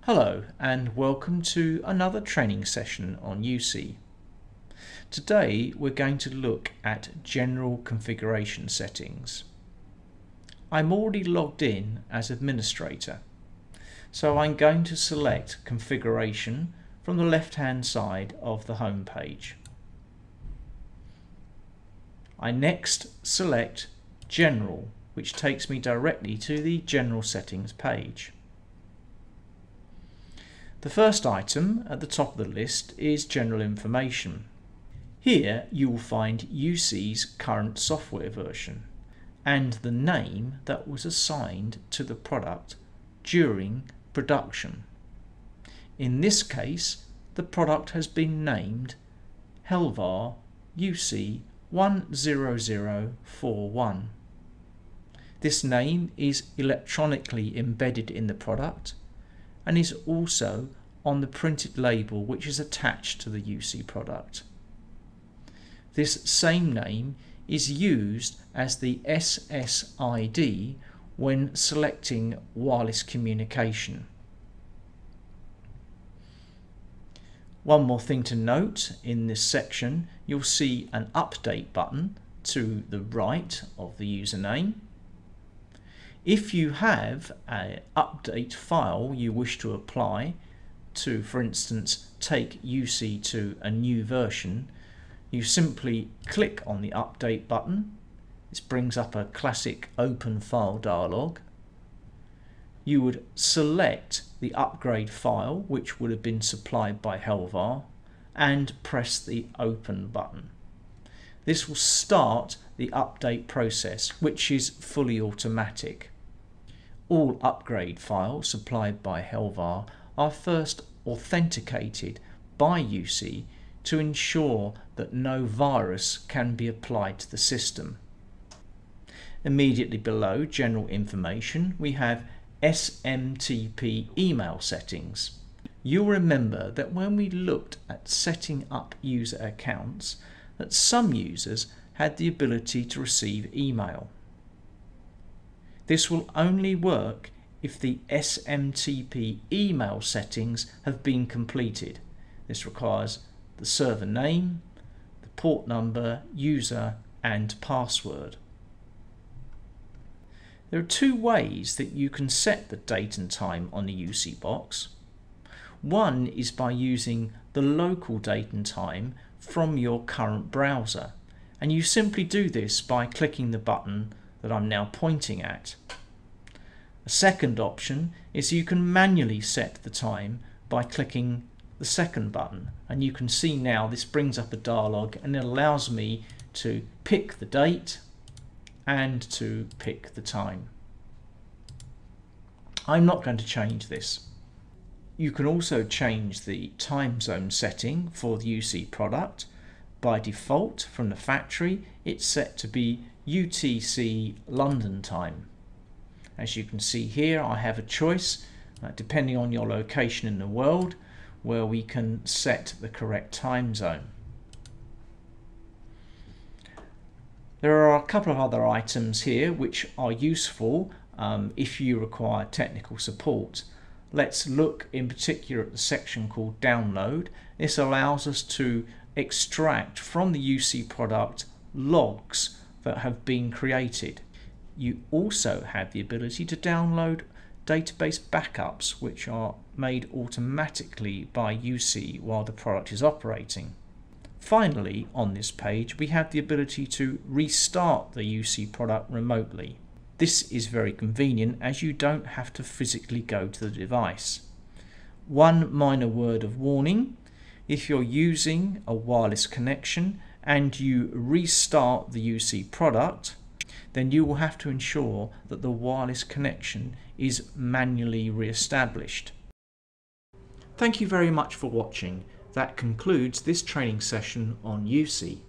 Hello and welcome to another training session on uSee. Today we're going to look at general configuration settings. I'm already logged in as administrator, so I'm going to select configuration from the left hand side of the home page. I next select general, which takes me directly to the general settings page. The first item at the top of the list is general information. Here you will find uSee's current software version and the name that was assigned to the product during production. In this case, the product has been named Helvar uSee 10041. This name is electronically embedded in the product and is also on the printed label which is attached to the uSee product. This same name is used as the SSID when selecting wireless communication. One more thing to note, in this section you'll see an update button to the right of the username. If you have an update file you wish to apply to, for instance, take uSee to a new version, you simply click on the update button. This brings up a classic open file dialog. You would select the upgrade file which would have been supplied by Helvar and press the open button. This will start the update process, which is fully automatic. All upgrade files supplied by Helvar are first authenticated by uSee to ensure that no virus can be applied to the system. Immediately below general information we have SMTP email settings. You'll remember that when we looked at setting up user accounts that some users had the ability to receive email. This will only work if the SMTP email settings have been completed. This requires the server name, the port number, user and password. There are two ways that you can set the date and time on the uSee box. One is by using the local date and time from your current browser, and you simply do this by clicking the button that I'm now pointing at. A second option is you can manually set the time by clicking the second button, and you can see now this brings up a dialog and it allows me to pick the date and to pick the time. I'm not going to change this. You can also change the time zone setting for the uSee product. By default from the factory it's set to be UTC London time. As you can see here I have a choice depending on your location in the world where we can set the correct time zone. There are a couple of other items here which are useful if you require technical support. Let's look in particular at the section called download. This allows us to extract from the uSee product logs that have been created. You also have the ability to download database backups which are made automatically by uSee while the product is operating. Finally, on this page we have the ability to restart the uSee product remotely. This is very convenient as you don't have to physically go to the device. One minor word of warning: if you're using a wireless connection and you restart the uSee product, then you will have to ensure that the wireless connection is manually re-established. Thank you very much for watching. That concludes this training session on uSee.